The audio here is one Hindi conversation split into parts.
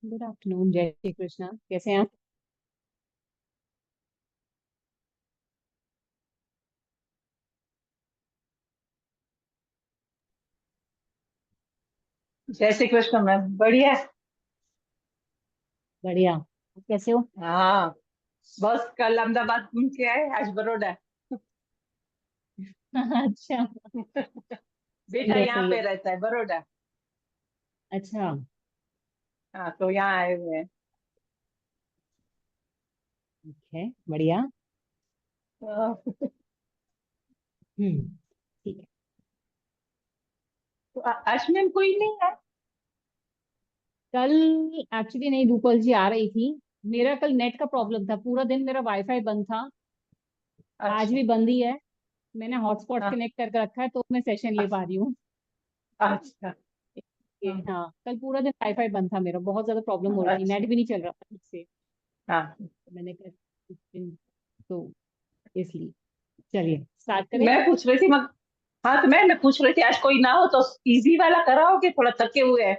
Good afternoon. जय श्री कृष्णा। कैसे हैं आप? जय श्री कृष्ण मैम, बढ़िया। बढ़िया। आप कैसे हो? हाँ, बस कल अहमदाबाद घूम के आए, आज बड़ौदा। अच्छा। बेटा सही है, यहाँ सही पे है। रहता है, बड़ौदा। अच्छा। हाँ, तो यहाँ आए हुए हैं। ठीक है, बढ़िया। तो ठीक है। आज मैम कोई नहीं है। कल एक्चुअली नहीं, रूपल जी आ रही थी। मेरा कल नेट का प्रॉब्लम था, पूरा दिन मेरा वाईफाई बंद था। आज अच्छा। भी बंद ही है। मैंने हॉटस्पॉट हाँ। कनेक्ट करके रखा है तो मैं सेशन ले पा रही हूँ। अच्छा। हाँ। हाँ, कल पूरा दिन वाईफाई बंद था मेरा, बहुत ज्यादा प्रॉब्लम हो रही थी, अच्छा। नेट भी नहीं चल रहा था ठीक से। हाँ, तो मैंने कहा कुछ दिन, तो इसलिए चलिए स्टार्ट करें। मैं पूछ रही थी मग हाँ, तो मैं पूछ रही थी, आज कोई ना हो तो इजी वाला कराओगे? थोड़ा थके हुए हैं,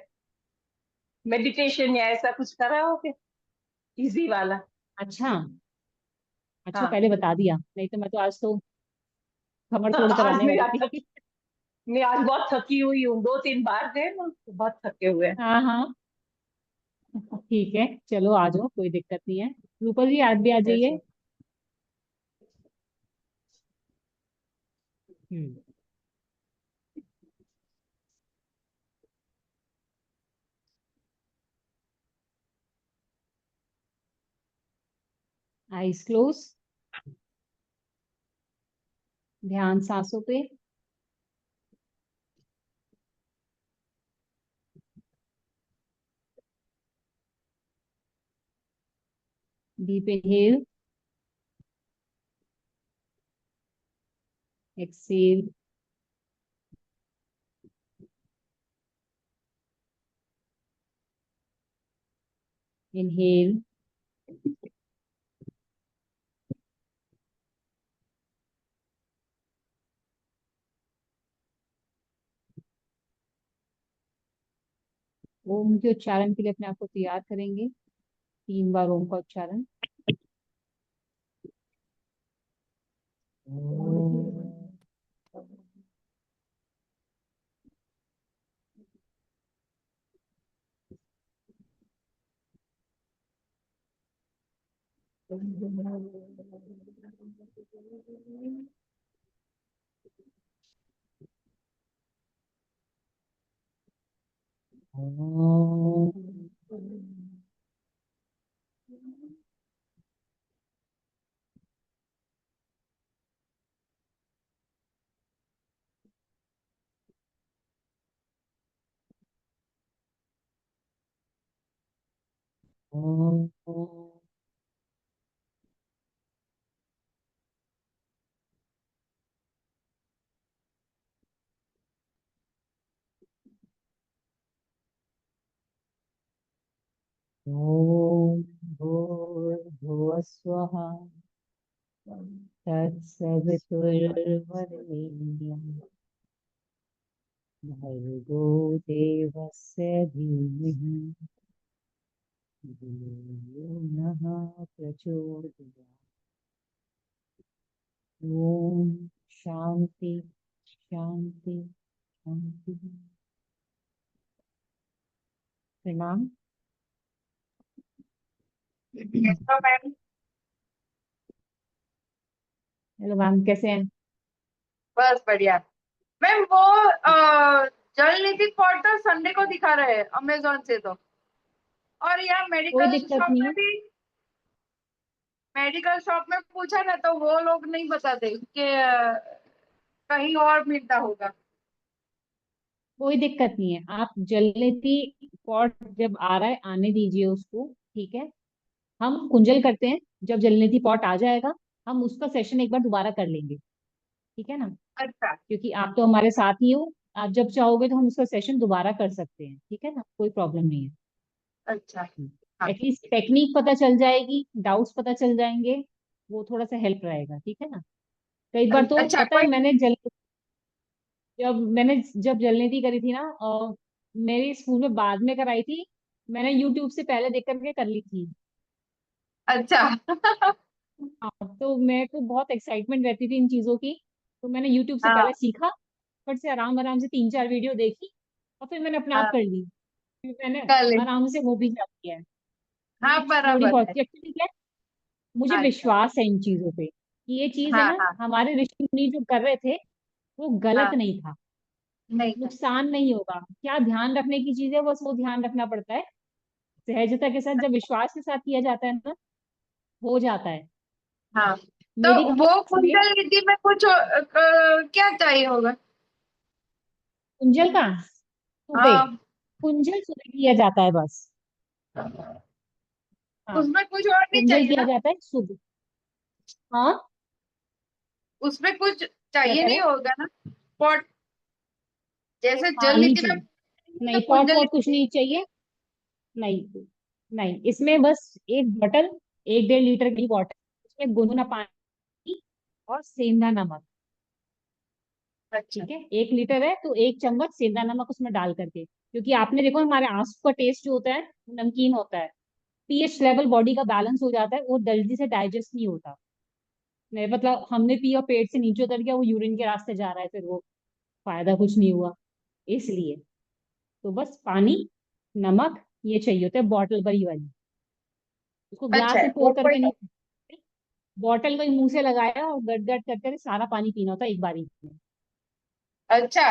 मेडिटेशन या ऐसा कुछ कराओगे? इजी वाला। अच्छा। अच्छा, हाँ। पहले बता दिया, नहीं तो मैं तो आज तो खबर तोड़ आज कराने नहीं, वाली आज थी। मैं आज बहुत थकी हुई हूँ, 2-3 बार गए ना, तो बहुत थके हुए हैं। हाँ हाँ, ठीक है, चलो आ जाओ, कोई दिक्कत नहीं है। रूपल जी आज भी आ जाइए। अच्छा। हम्म। Eyes close. ध्यान सांसों पे। Deep inhale, exhale. Inhale, Om के उच्चारण के लिए अपने आप को तैयार करेंगे। 3 बार ओम का उच्चारण। ओम भूर्भुवः स्वः। तत्सवितुर्वरेण्यं भर्गो देवस्य धीमहि धियो नः प्रचोदयात्। ओम शांति शांति शांति। प्रणाम। तो मैम, हेलो मैम, कैसे हैं? बस बढ़िया। मैम वो जल निधि पोर्टल संडे को दिखा रहे हैं अमेजोन से तो। और यहाँ कोई मेडिकल दिक्कत शॉप नहीं में है। भी, मेडिकल शॉप में पूछा ना तो वो लोग नहीं बताते कि कहीं और मिलता होगा। कोई दिक्कत नहीं है, आप जलनेती पॉट जब आ रहा है आने दीजिए उसको। ठीक है, हम कुंजल करते हैं। जब जलनेती पॉट आ जाएगा हम उसका सेशन एक बार दोबारा कर लेंगे। ठीक है ना? अच्छा। क्योंकि आप तो हमारे साथ ही हो। आप जब चाहोगे तो हम उसका सेशन दोबारा कर सकते हैं, ठीक है ना, कोई प्रॉब्लम नहीं है। अच्छा। हाँ। एटलीस्ट टेक्निक पता चल जाएगी, डाउट्स पता चल जाएंगे। वो थोड़ा सा हेल्प रहेगा, ठीक है ना। कई बार तो अच्छा पता है, कोई। मैंने जब जलनेती करी थी ना, मेरे स्कूल में बाद में कराई थी। मैंने यूट्यूब से पहले देख करके कर ली थी। अच्छा। हाँ, तो मेरे को बहुत एक्साइटमेंट रहती थी इन चीजों की। तो मैंने यूट्यूब से हाँ पहले सीखा, फट से आराम आराम से 3-4 वीडियो देखी, और फिर मैंने अपने आप हाँ, कर ली। फिर मैंने कर ले। आराम से हो भी जाती है। हाँ ये थोड़ी बराबर बहुत है। एक्चुअली क्या है, मुझे अच्छा। विश्वास है इन चीजों पे कि ये चीज है हाँ ना, हाँ हमारे ऋषि मुनि जो कर रहे थे वो गलत हाँ, नहीं था। नहीं कर। नुकसान नहीं होगा, क्या ध्यान रखने की चीज है, बस वो ध्यान रखना पड़ता है। सहजता के साथ, जब विश्वास के साथ किया जाता है ना, हो जाता है। हाँ, तो मेरी वो क्लास में कुंडल नीति में कुछ क्या चाहिए होगा? कुंजल का सुबह, हाँ, कुंजल सुबह किया जाता है बस। हाँ, उसमें कुछ और नहीं कुंजल चाहिए किया ना? जाता है सुबह। हाँ, उसमें कुछ क्या चाहिए कह नहीं रहे हैं? होगा ना? पॉट, जैसे जल पानी नीति में चाहिए। पानी है, नहीं, तो पॉट कुंडल वॉट कुछ नीति। नहीं चाहिए। नहीं, नहीं, इसमें बस एक बॉटल, 1-1.5 लीटर की बॉटल, उसमें गुनगुना पानी और सेंधा नमक। अच्छा। ठीक है, 1 लीटर है तो 1 चम्मच सेंधा नमक उसमें डाल करके, क्योंकि आपने देखो हमारे आंसू का टेस्ट जो होता है वो नमकीन होता है। पीएच लेवल बॉडी का बैलेंस हो जाता है, वो जल्दी से डाइजेस्ट नहीं होता। नहीं मतलब हमने पिया, पेट से नीचे उतर गया, वो यूरिन के रास्ते जा रहा है, फिर वो फायदा कुछ नहीं हुआ। इसलिए तो बस पानी, नमक, ये चाहिए होता है बॉटल भरी वाली। उसको अच्छा ग्लास है में और पोर कोई? करके नहीं, बॉटल को ही मुंह से लगाया और गट गट कर कर सारा पानी पीना होता है एक बारी में। अच्छा।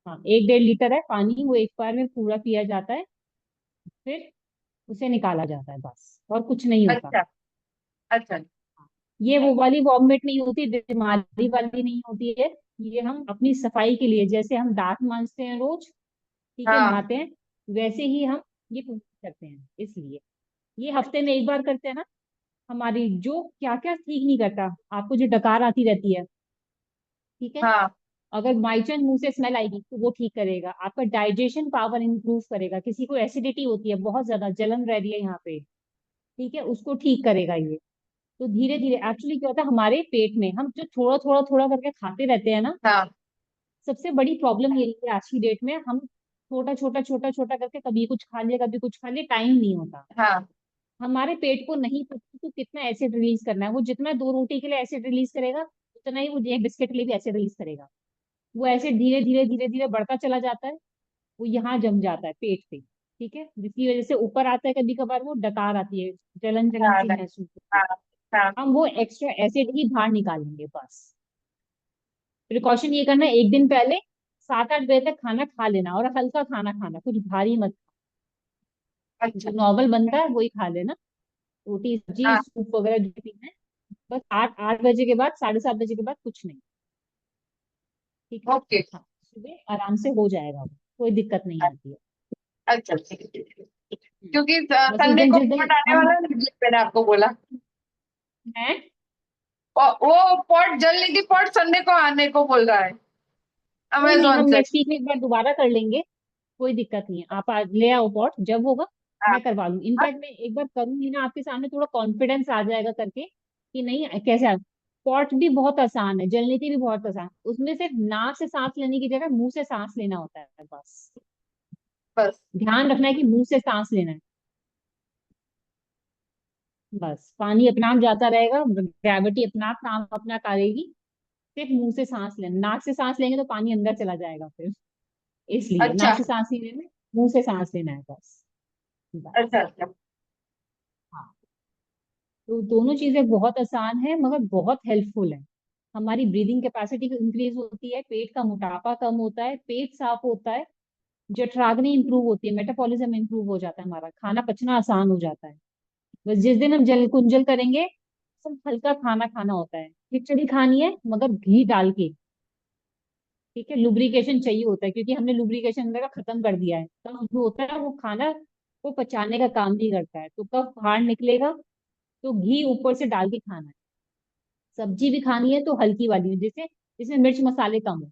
हाँ, 1-1.5 लीटर है पानी, वो एक बार में पूरा पिया जाता है, फिर उसे निकाला जाता है, बस और कुछ नहीं होता। अच्छा। अच्छा। ये वो वाली वॉमिट नहीं होती, बीमारी वाली नहीं होती है। ये हम अपनी सफाई के लिए, जैसे हम दांत मांजते हैं रोज, ठीक है, हाँ नहाते हैं, वैसे ही हम ये पूजा करते हैं। इसलिए ये हफ्ते में एक बार करते हैं ना, हमारी जो क्या क्या ठीक नहीं करता, आपको जो डकार आती रहती है, ठीक है, हाँ अगर बाई चांस मुंह से स्मेल आएगी तो वो ठीक करेगा, आपका डाइजेशन पावर इंप्रूव करेगा, किसी को एसिडिटी होती है, बहुत ज्यादा जलन रह रही है यहाँ पे, ठीक है, उसको ठीक करेगा ये। तो धीरे धीरे एक्चुअली क्या होता है, हमारे पेट में हम जो थोड़ा थोड़ा थोड़ा करके खाते रहते हैं ना, हाँ सबसे बड़ी प्रॉब्लम ये है आज की डेट में, हम छोटा छोटा छोटा छोटा करके कभी कुछ खा लिया कभी कुछ खा लिया, टाइम नहीं होता। हाँ। हमारे पेट को नहीं पता कि कितना एसिड रिलीज करना है, वो जितना 2 रोटी के लिए एसिड रिलीज करेगा, उतना ही वो एक बिस्किट के लिए भी एसिड रिलीज करेगा। वो एसिड धीरे धीरे धीरे धीरे बढ़ता चला जाता है, वो यहाँ जम जाता है पेट पे, ठीक है, जिसकी वजह से ऊपर आता है, कभी कभार वो डकार आती है, जलन जलन हाँ सी महसूस होती है। हाँ हाँ। हम वो एक्स्ट्रा एसिड ही बाहर निकालेंगे बस। प्रिकॉशन ये करना है, एक दिन पहले 7-8 बजे तक खाना खा लेना, और हल्का खाना खाना, कुछ भारी मत। अच्छा। जो नॉर्मल बनता है वही खा लेना, रोटी सब्जी हाँ। सूप वगैरह जो पीना है। बस 8-8 बजे के बाद, 7:30 बजे के बाद कुछ नहीं। ठीक है। ओके। हाँ, सुबह आराम से हो जाएगा वो, कोई दिक्कत नहीं आती है। अच्छा ठीक है, ठीक है। हम्म। क्योंकि बस उस संडे दिन को जिस दिन पॉट आने हम वाला है ना, इसलिए मैंने आपको बोला। हैं, और वो पॉट जल निधि पॉट संडे को आने को बोल रहा है कोई नहीं, अमेजोन हम से। नेक्स्ट वीक में एक बार दोबारा कर लेंगे, कोई दिक्कत नहीं है, आप आज ले आओ पॉट, जब होगा हाँ मैं करवा लूँ। हाँ, इनफैक्ट मैं एक बार करूंगी ना आपके सामने, थोड़ा कॉन्फिडेंस आ जाएगा करके कि नहीं कैसे। पॉट भी बहुत आसान है, जलनीति भी बहुत आसान, उसमें सिर्फ नाक से सांस लेने की जगह मुंह से सांस लेना होता है बस। बस। ध्यान रखना है कि मुंह से सांस लेना है, बस पानी अपना आप जाता रहेगा, ग्रेविटी अपना आप काम अपना करेगी। सिर्फ मुंह से सांस लेना, नाक से सांस लेंगे तो पानी अंदर चला जाएगा फिर, इसलिए अच्छा नाक से सांस नहीं लेना, मुंह से सांस लेना है बस। बस। अच्छा। अच्छा। हाँ, तो दोनों चीजें बहुत आसान है मगर बहुत हेल्पफुल है। हमारी ब्रीदिंग कैपेसिटी इंक्रीज होती है, पेट का मोटापा कम होता है, पेट साफ होता है, जठराग्नि इंप्रूव होती है, मेटाबॉलिज्म इंप्रूव हो जाता है, हमारा खाना पचना आसान हो जाता है। बस जिस दिन हम जल कुंजल करेंगे, सब हल्का खाना खाना होता है, खिचड़ी खानी है मगर घी डाल के, ठीक है, लुब्रिकेशन चाहिए होता है, क्योंकि हमने लुब्रिकेशन अंदर का खत्म कर दिया है, तो जो होता है वो खाना वो पचाने का काम नहीं करता है, तो कब बाहर निकलेगा, तो घी ऊपर से डाल के खाना है। सब्जी भी खानी है तो हल्की वाली, जैसे जिसमें मिर्च मसाले कम हो,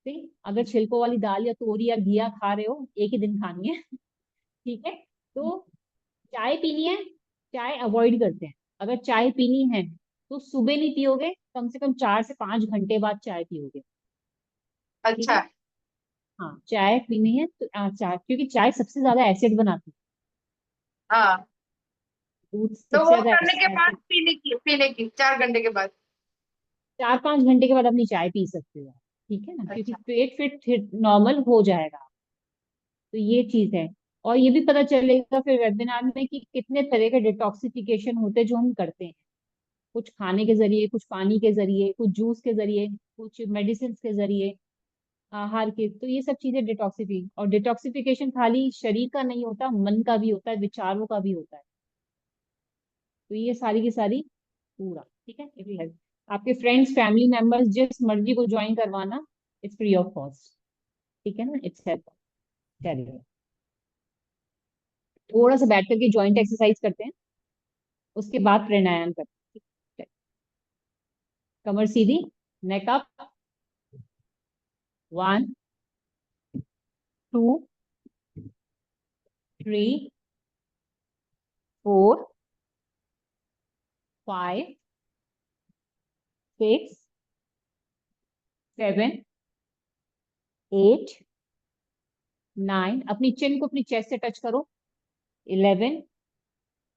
ठीक, अगर छिलकों वाली दाल या तोरी या घिया खा रहे हो, एक ही दिन खानी है, ठीक है। तो चाय पीनी है, चाय अवॉइड करते हैं। अगर चाय पीनी है तो सुबह नहीं पियोगे, कम से कम 4 से 5 घंटे बाद चाय पियोगे, ठीक अच्छा। है। हाँ चाय पीनी है तो चाय, क्योंकि चाय सबसे ज्यादा एसिड बनाती है, हाँ, दूध तो सबसे वो ज्यादा करने के बाद एसिड। पीने की 4 घंटे के बाद। 4-5 घंटे के बाद अपनी चाय पी सकते हो, ठीक है ना, क्योंकि अच्छा। पेट फिट नॉर्मल हो जाएगा। तो ये चीज है। और ये भी पता चलेगा फिर वेबिनार में कि कितने तरह के डिटॉक्सिफिकेशन होते हैं जो हम करते हैं, कुछ खाने के जरिए, कुछ पानी के जरिए, कुछ जूस के जरिए, कुछ मेडिसिन के जरिए, आहार के। तो ये सब चीजें डिटॉक्सिफिक, और डिटॉक्सिफिकेशन खाली शरीर का नहीं होता, मन का भी होता है, विचारों का भी होता है। तो ये सारी की सारी पूरा ठीक है, इट विल हेल्प आपके फ्रेंड्स फैमिली मेंबर्स जिस मर्जी को ज्वाइन करवाना, इट्स फ्री ऑफ कॉस्ट, ठीक है ना, इट्स हेल्प। चलिए थोड़ा सा बैठ करके ज्वाइंट एक्सरसाइज करते हैं, उसके बाद प्राणायाम करते हैं, ठीक है? कमर सीधी, नेक अप, 1 2 3 4 5 6 7 8 9। अपनी चिन को अपनी चेस्ट से टच करो। 11।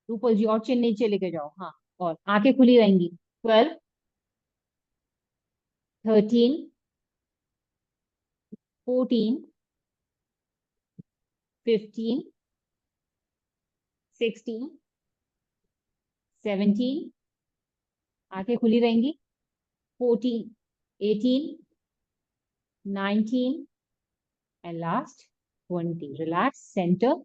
ऊपर जी, और चिन नीचे लेके जाओ, हाँ। और आंखें खुली रहेंगी। 12। 13। 14। 15। 16। 17। आंखें खुली रहेंगी। 14। 18। 19। And last 20। रिलैक्स, सेंटर,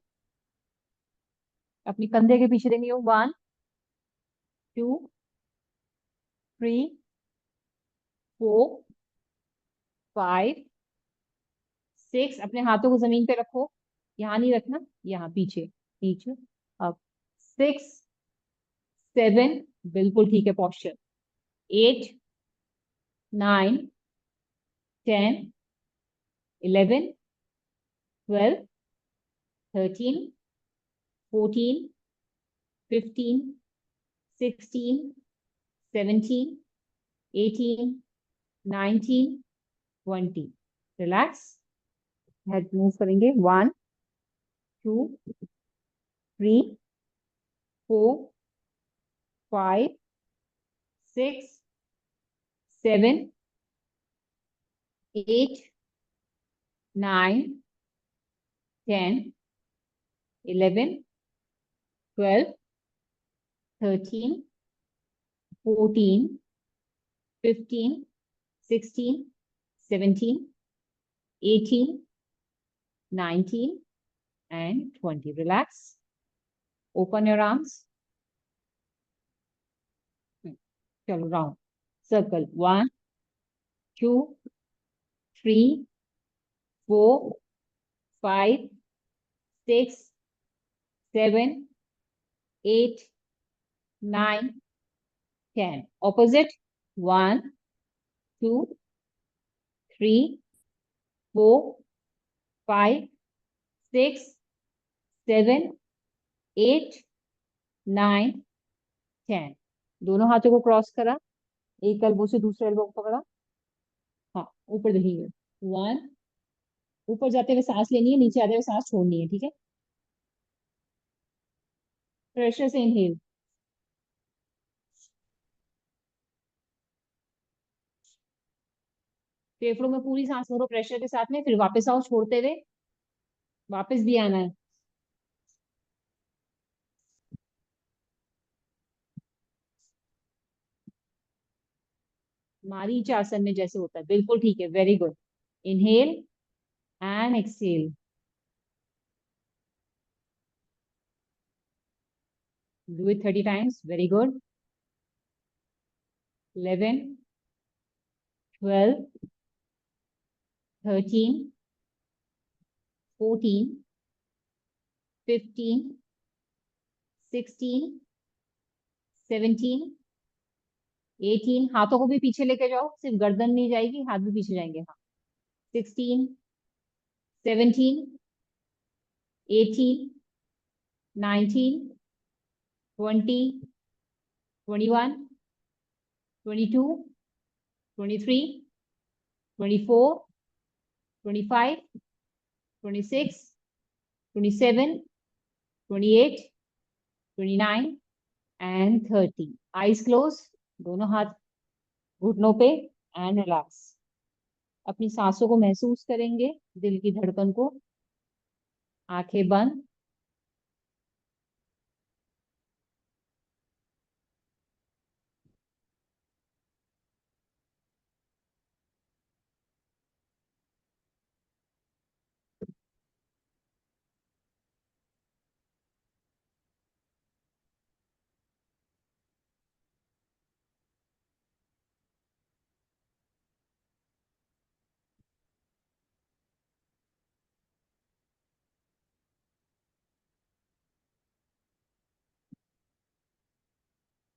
अपनी कंधे के पीछे देंगे। 1 2 3 4 5 6। अपने हाथों को जमीन पे रखो, यहाँ नहीं रखना, यहाँ पीछे नीचे। अब 6 7, बिल्कुल ठीक है पॉस्चर। 8 9 10 11 12 13 14 15 16 17 18 19 20। रिलैक्स, हेड मूव करेंगे। 1 2 3 4 5 6 7 8 9 10 11 12 13 14 15 16 17 18 19 and 20। Relax. Open your arms. चलो राउंड सर्कल। 1 2 3 4 5 6 7 8 9 10। Opposite. 1 2 3 4 5 6 7 8 9 10। दोनों हाथों को क्रॉस करा, एक एल्बो से दूसरे एल्बो को पकड़ा। हाँ, ऊपर देखेंगे। 1। ऊपर जाते हुए सांस लेनी है, नीचे आते हुए सांस छोड़नी है, ठीक है। प्रेशर से इनहेल। फेफड़ों में पूरी सांस भरो प्रेशर के साथ में, फिर वापस आओ छोड़ते हुए, वापस भी आना है। मारीच आसन में जैसे होता है, बिल्कुल ठीक है, very good. Inhale and exhale. Do it 30 times, very good. 11 12 13 14 15 16 17 18। हाथों को भी पीछे लेके जाओ, सिर्फ गर्दन नहीं जाएगी, हाथ भी पीछे जाएंगे, हाँ। 16 17 18 19 20 21 22 23 24 25 26, 27, 28, 29 एंड 30। आईज क्लोज, दोनों हाथ घुटनों पे एंड रिलैक्स। अपनी सांसों को महसूस करेंगे, दिल की धड़कन को। आंखें बंद।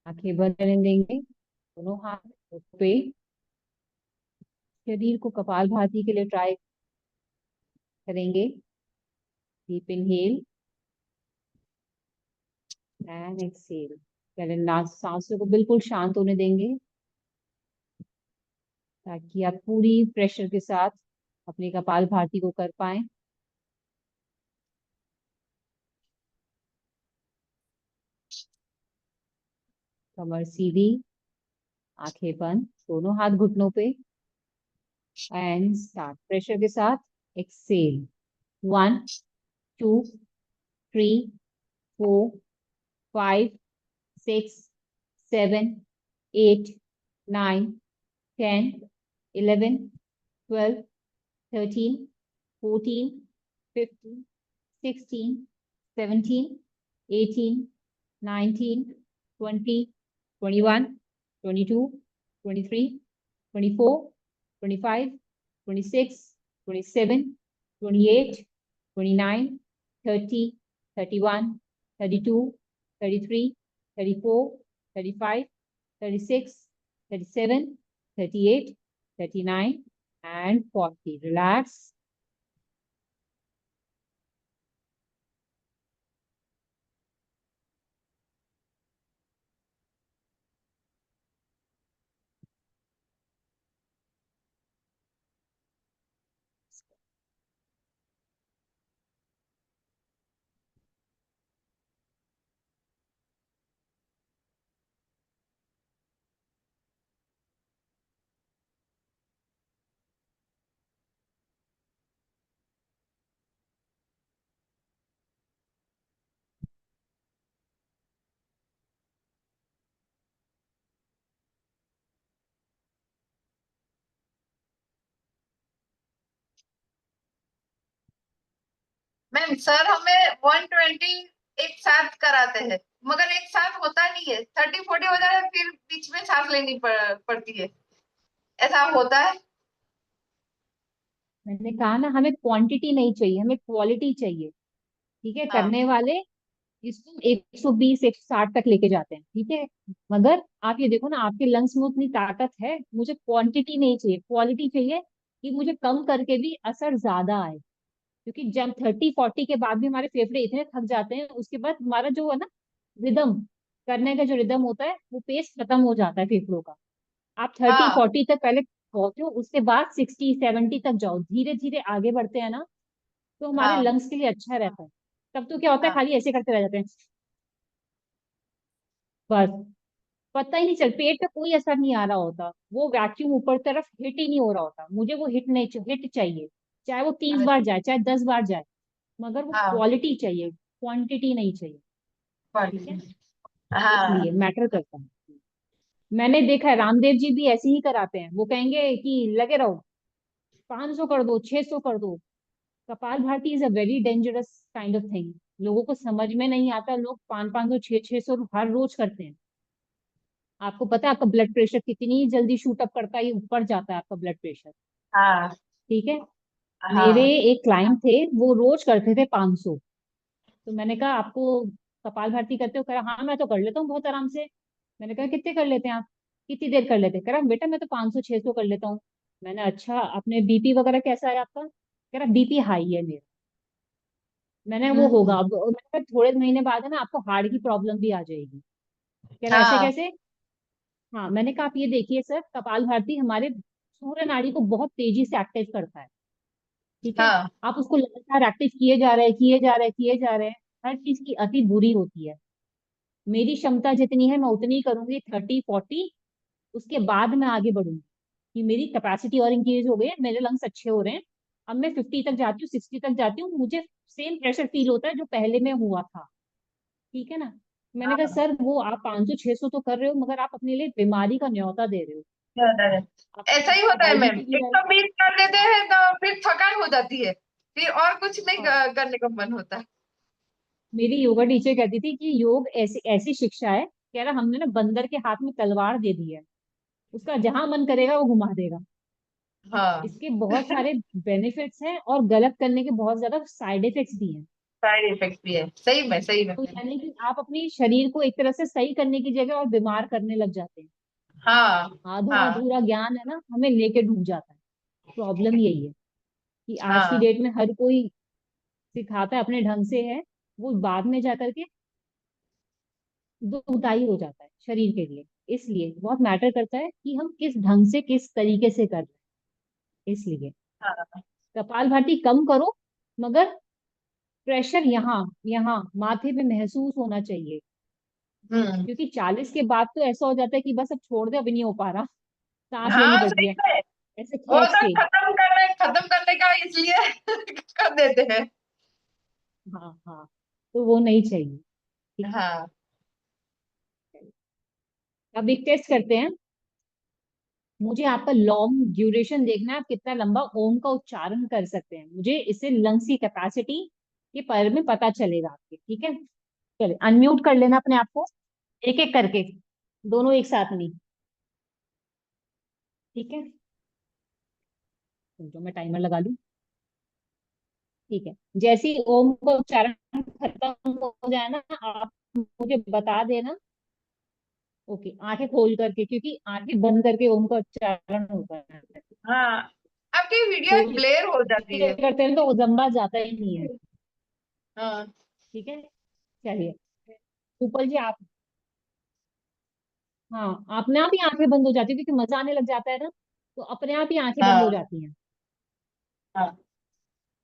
आंखें बंद करने देंगे, दोनों हाथ घुटनों पे। शरीर को कपालभाति के लिए ट्राई करेंगे। Deep inhale and exhale. पहले सांसों को बिल्कुल शांत होने देंगे, ताकि आप पूरी प्रेशर के साथ अपनी कपालभाति को कर पाए। कमर सीधी, आंखें बंद, दोनों हाथ घुटनों पे एंड स्टार्ट। प्रेशर के साथ exhale. 1, 2, 3, 4, 5, 6, 7, 8, 9, 10, 11, 12, 13, 14, 15, 16, 17, 18, 19, 20, 21, 22, 23, 24, 25, 26, 27, 28, 29, 30, 31, 32, 33, 34, 35, 36, 37, 38, 39 and 40. Relax. Ma'am sir हमें 120 एक साथ कराते हैं, मगर एक साथ होता नहीं है। 30-40 हो जाए फिर बीच में सांस लेनी पड़ती है। ऐसा होता है? मैंने कहा ना, हमें क्वांटिटी नहीं चाहिए, हमें क्वालिटी चाहिए। ठीक है, हाँ करने वाले इसको 120 160 तक लेके जाते हैं। ठीक है, मगर आप ये देखो ना, आपके लंग्स में उतनी ताकत है। मुझे क्वांटिटी नहीं चाहिए, क्वालिटी चाहिए, कि मुझे कम करके भी असर ज्यादा आए। क्योंकि जब 30-40 के बाद भी हमारे फेफड़े इतने थक जाते हैं, उसके बाद हमारा जो है ना रिदम, करने का जो रिदम होता है, वो पेस खत्म हो जाता है फेफड़ों का। आप थर्टी हाँ फोर्टी तक पहले पहुंचो, उसके बाद 60-70 तक जाओ, धीरे धीरे आगे बढ़ते हैं ना, तो हमारे हाँ लंग्स के लिए अच्छा रहता है। तब तो क्या होता है, हाँ खाली ऐसे करते रह जाते हैं बस। पता ही नहीं चल, पेट पे कोई असर नहीं आ रहा होता, वो वैक्यूम ऊपर तरफ हिट ही नहीं हो रहा होता। मुझे वो हिट नहीं, हिट चाहिए, चाहे वो 30 बार जाए, चाहे 10 बार जाए, मगर वो हाँ क्वालिटी चाहिए, क्वांटिटी नहीं चाहिए। ठीक है, हाँ इसलिए मैटर करता है। मैंने देखा है, रामदेव जी भी ऐसे ही कराते हैं। वो कहेंगे कि लगे रहो, 500 कर दो, 600 कर दो। Kapalbhati is a very dangerous kind of thing. लोगों को समझ में नहीं आता, लोग 500 600 हर रोज करते हैं। आपको पता है आपका ब्लड प्रेशर कितनी जल्दी शूट अप करता है, ये ऊपर जाता है आपका ब्लड प्रेशर। हाँ ठीक है, मेरे हाँ एक क्लाइंट थे, वो रोज करते थे 500। तो मैंने कहा आपको कपाल भारती करते हो? कह रहा हाँ मैं तो कर लेता हूँ बहुत आराम से। मैंने कहा कितने कर लेते हैं आप, कितनी देर कर लेते हैं? कह रहा बेटा मैं तो 500 600 कर लेता हूँ। मैंने अच्छा, अपने बीपी वगैरह कैसा है आपका? कह रहा बीपी हाई है मेरा। मैंने वो होगा हम्म, अब, मैंने कहा थोड़े महीने बाद है ना आपको हार्ट की प्रॉब्लम भी आ जाएगी। कह रहा ऐसे हाँ कैसे? हाँ, मैंने कहा आप ये देखिए सर, कपाल भारती हमारे सूर्य नाड़ी को बहुत तेजी से एक्टिव करता है। ठीक है। हाँ आप उसको लगातार एक्टिव किए जा रहे हैं, किए जा रहे हैं, किए जा रहे हैं। हर चीज की अति बुरी होती है। मेरी क्षमता जितनी है मैं उतनी ही करूंगी, 30-40। उसके बाद मैं आगे बढ़ूंगी कि मेरी कैपेसिटी और इंक्रीज हो गई है, मेरे लंग्स अच्छे हो रहे हैं। अब मैं 50 तक जाती हूँ, 60 तक जाती हूँ, मुझे सेम प्रेशर फील होता है जो पहले में हुआ था। ठीक है ना। मैंने कहा हाँ, सर वो आप 500-600 तो कर रहे हो, मगर आप अपने लिए बीमारी का न्योता दे रहे हो। ज्यादा है। ऐसा ही होता है डायबिटीज मैम, की एक तो मीट कर लेते हैं तो फिर थकान हो जाती है, फिर और कुछ नहीं हाँ, करने का मन होता। मेरी योगा टीचर कहती थी कि योग ऐसी ऐसी शिक्षा है, कह रहा हमने ना बंदर के हाथ में तलवार दे दी है, उसका जहां मन करेगा वो घुमा देगा। हाँ। इसके बहुत सारे बेनिफिट्स हैं और गलत करने के बहुत ज्यादा साइड इफेक्ट्स भी हैं। साइड इफेक्ट भी है, सही में सही में। तो यानी कि आप अपनी शरीर को एक तरह से सही करने की जगह और बीमार करने लग जाते हैं। हाँ आधा हाँ अधूरा ज्ञान है ना, हमें लेके डूब जाता है। प्रॉब्लम यही है कि आज की हाँ डेट में हर कोई सिखाता है अपने ढंग से है, वो बाद में जाकर के दुखदाई हो जाता है शरीर के लिए। इसलिए बहुत मैटर करता है कि हम किस ढंग से, किस तरीके से कर रहे हैं। इसलिए हाँ। कपालभाति कम करो, मगर प्रेशर यहाँ यहाँ माथे पे महसूस होना चाहिए। हम्म। क्योंकि 40 के बाद तो ऐसा हो जाता है कि बस अब छोड़ दे, अभी नहीं हो पा रहा, सांस लेनी हाँ पड़ती सही है में। ऐसे वो खींच तो के। खत्म करने का इसलिए कर देते हैं। हाँ हाँ, तो वो नहीं चाहिए। ठीक है। हाँ अब एक टेस्ट करते हैं। मुझे आपका लॉन्ग ड्यूरेशन देखना है, आप कितना लंबा ओम का उच्चारण कर सकते हैं। मुझे इससे लंग्स की कैपेसिटी के बारे में पता चलेगा आपके। ठीक है। चलिए अनम्यूट कर लेना अपने आप को, एक एक करके, दोनों एक साथ नहीं। ठीक है। तो मैं टाइमर लगा लूं। ठीक है। जैसे ही ओम का उच्चारण खत्म हो जाए ना, आप मुझे बता देना। ओके, आंखें खोल करके, क्योंकि आंखें बंद करके ओम का उच्चारण होता है। हाँ। आपकी वीडियो खोल ब्लेर हो जाती के है। करते हैं तो ओजम्बा जाता ही नहीं है। हाँ ठीक है। चलिए, ऊपर जी आप। हाँ, अपने आप ही आंखें बंद हो जाती है, क्योंकि मजा आने लग जाता है ना, तो अपने आप ही आंखें बंद हो हाँ जाती हैं। हाँ।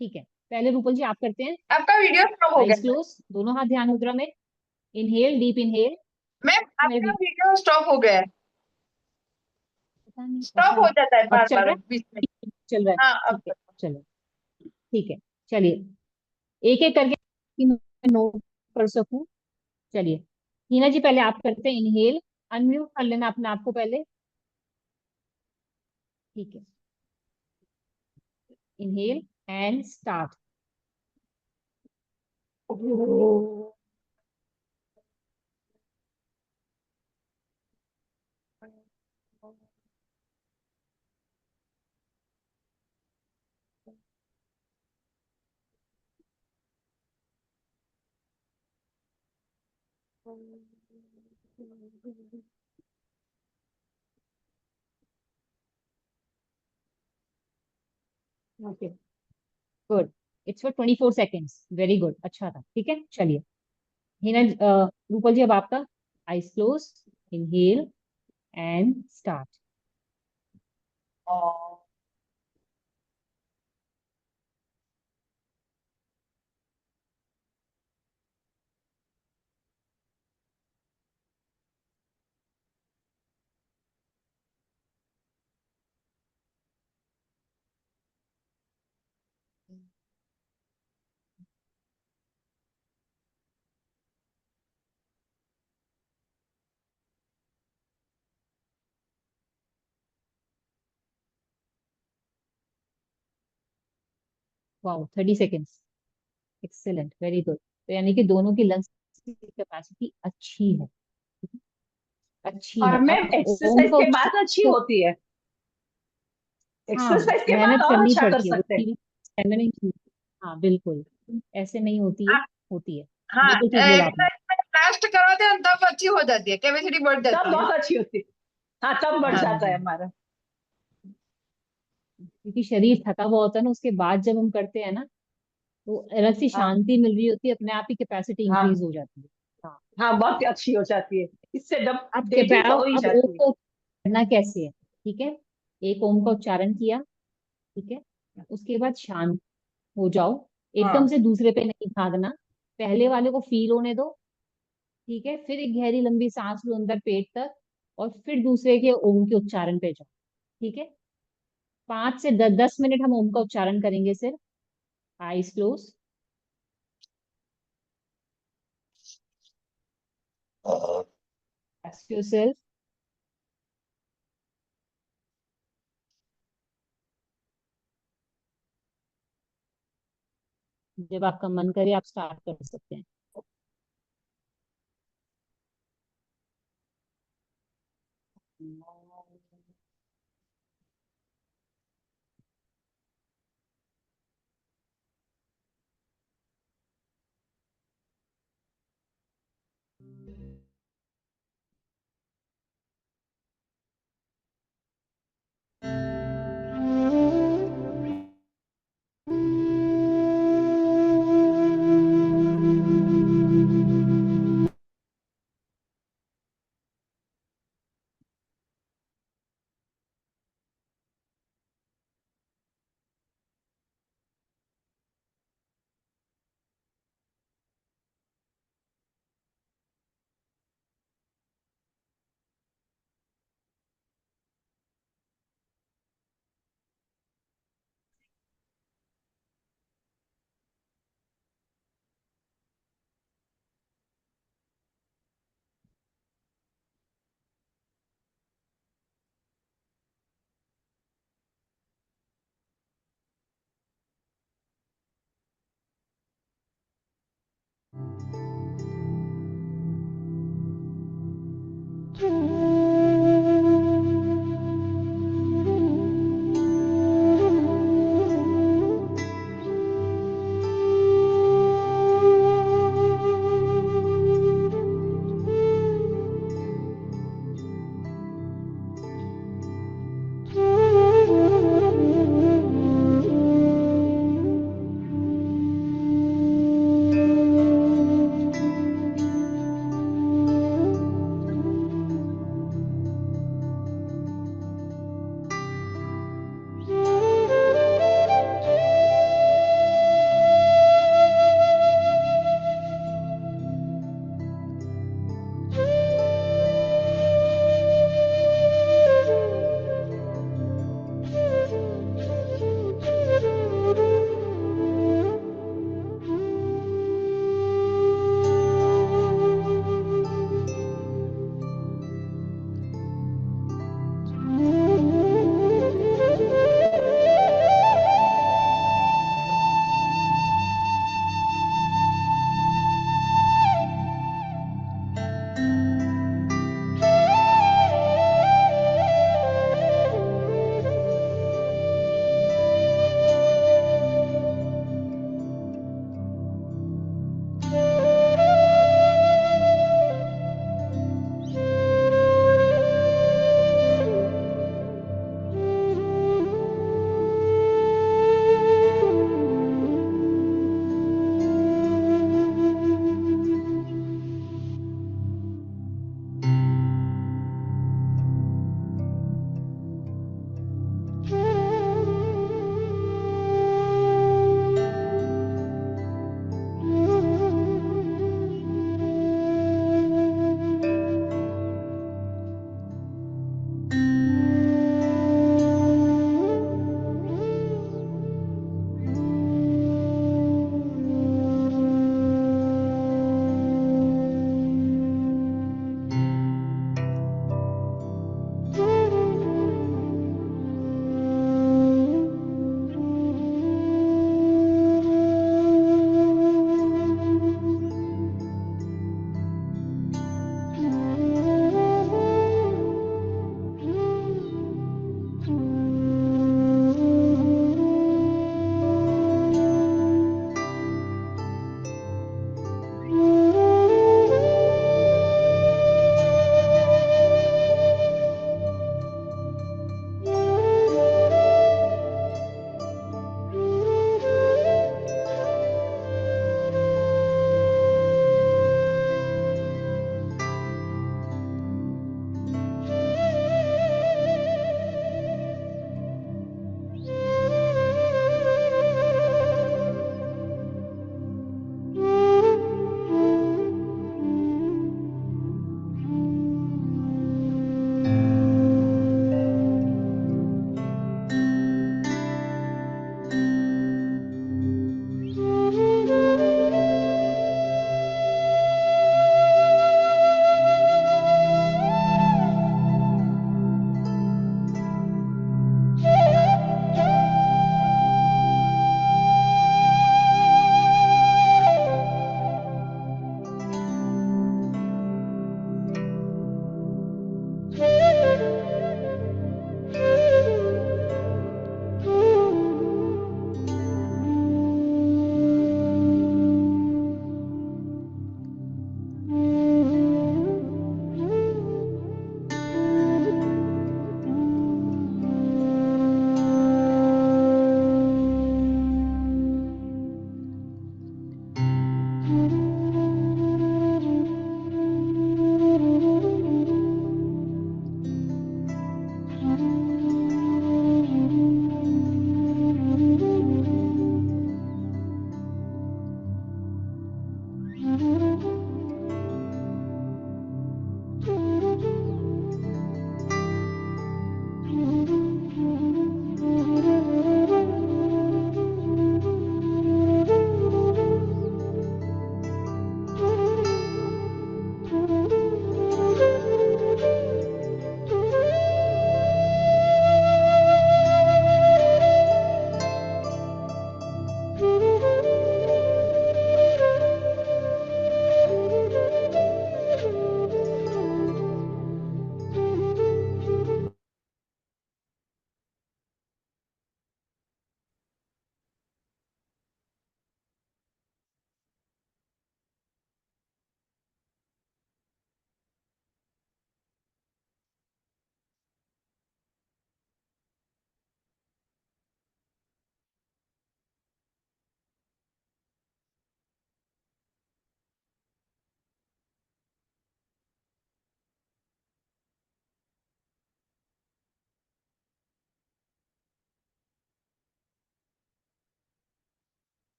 ठीक है। पहले रूपल जी आप करते हैं। आपका वीडियो स्टॉप हो आइज गया। क्लोज, दोनों हाथ ध्यान मुद्रा में। Inhale, deep inhale. मैम मेरे आपका भी वीडियो स्टॉप हो गया है। पता नहीं स्टॉप ऐसा। हो जाता है अब बार चल बार रहा बीच में। है, चल रहा है। हाँ अब ठीक है, चलो। ठीक है। चलिए, एक एक करके कि मैं नोट कर सकूं। चलिए, हीना जी पहले आप करते हैं इनहेल। अनम्यूट कर लेना अपने आप को पहले। ठीक है। Inhale and start. Okay, good. It's for 24 seconds, very good, अच्छा था। ठीक है। चलिए, हिना रूपल जी अब आपका। Eyes close, inhale and start. Wow, 30 seconds, excellent, very good. तो यानी कि दोनों की लंग्स की कैपेसिटी अच्छी है। अच्छी और है। मैम अब ओम एक्सरसाइज का के बाद अच्छी उच्चारण, होती है। हाँ, एक्सरसाइज के बाद मेहनत और करनी अच्छा कर पड़ती है, सकते हैं। उसकी स्टेमिना की। हाँ बिल्कुल, ऐसे नहीं होती है, आप। होती है। हाँ बिल्कुल ठीक बोला आपने। एक्सरसाइज लास्ट करवाते हैं तब अच्छी हो जाती है, कैपेसिटी बढ़ तब जाती है। बहुत अच्छी होती है। हाँ, तब बढ़ हाँ जाता जी, है हमारा। क्योंकि शरीर थका हुआ होता है ना, उसके बाद जब हम करते हैं ना, तो अलग सी हाँ शांति मिल रही होती है, अपने आप ही कैपेसिटी हाँ इंक्रीज हो जाती है। हाँ। हाँ, बहुत अच्छी हो जाती है। इससे डब अब के डेटिंग तो हो ही अब ओम जाती है। को करना कैसे है। ठीक है। एक ओम का उच्चारण किया। ठीक है। उसके बाद शांत हो जाओ, एकदम हाँ। से दूसरे पे नहीं भागना, पहले वाले को फील होने दो। ठीक है, फिर एक गहरी लंबी सांस लो अंदर पेट तक, और फिर दूसरे के ओम के उच्चारण पे जाओ। ठीक है, 5 से 10 मिनट हम ओम का उच्चारण करेंगे सिर्फ। Eyes close. Ask yourself। जब आपका मन करे आप स्टार्ट कर सकते हैं।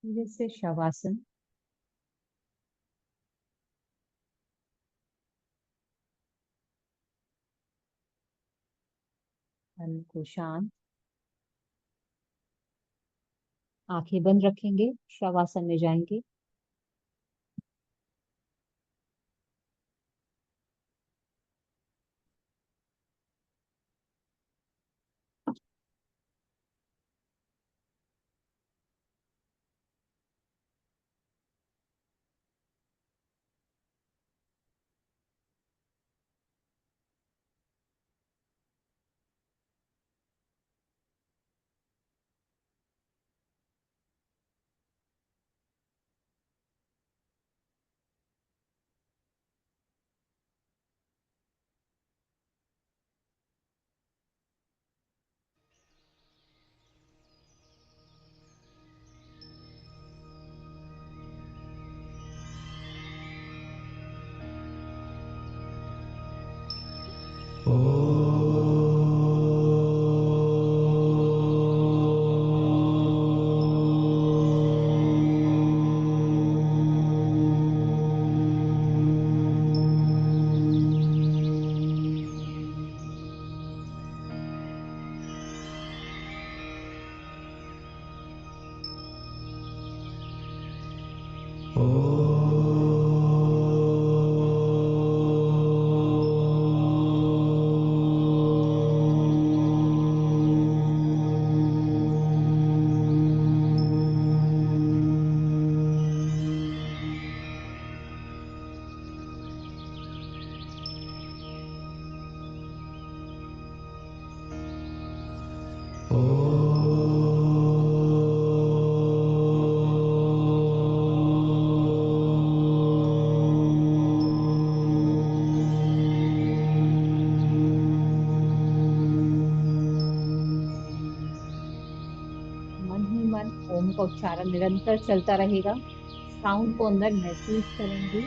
जैसे शवासन, मन को शांत, आंखें बंद रखेंगे, शवासन में जाएंगे। मन ही मन ओम का उच्चारण निरंतर चलता रहेगा। साउंड को अंदर महसूस करेंगे।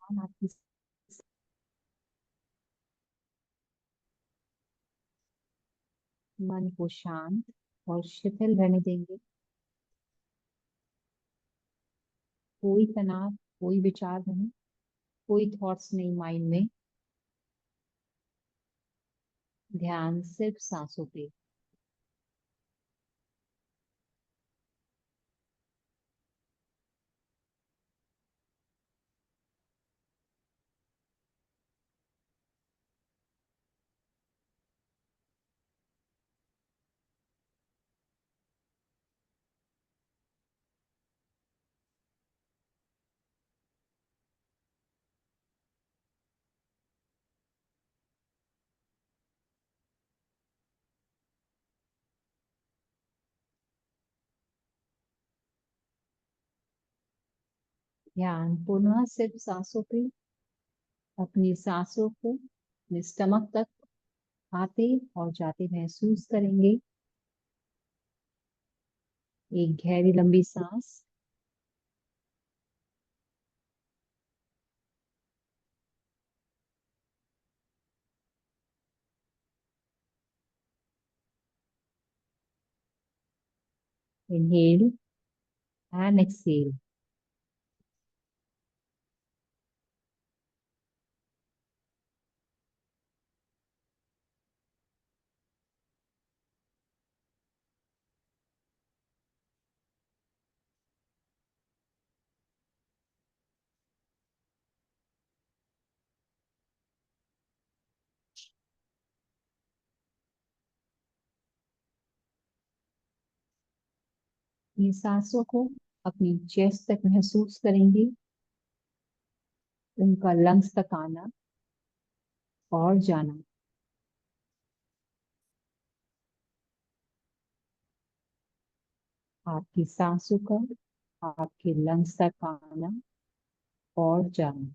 हम आपकी मन को शांत और शिथिल रहने देंगे। कोई तनाव, कोई विचार नहीं, कोई थॉट्स नहीं माइंड में। ध्यान सिर्फ सांसों पे। ध्यान पुनः सिर्फ सांसों पे। अपनी सांसों को अपने स्टमक तक आते और जाते महसूस करेंगे। एक गहरी लंबी सांस। Inhale and exhale. ये सांसों को अपनी चेस्ट तक महसूस करेंगे, उनका लंग्स तक आना और जाना। आपकी सांसों का आपके लंग्स तक आना और जाना।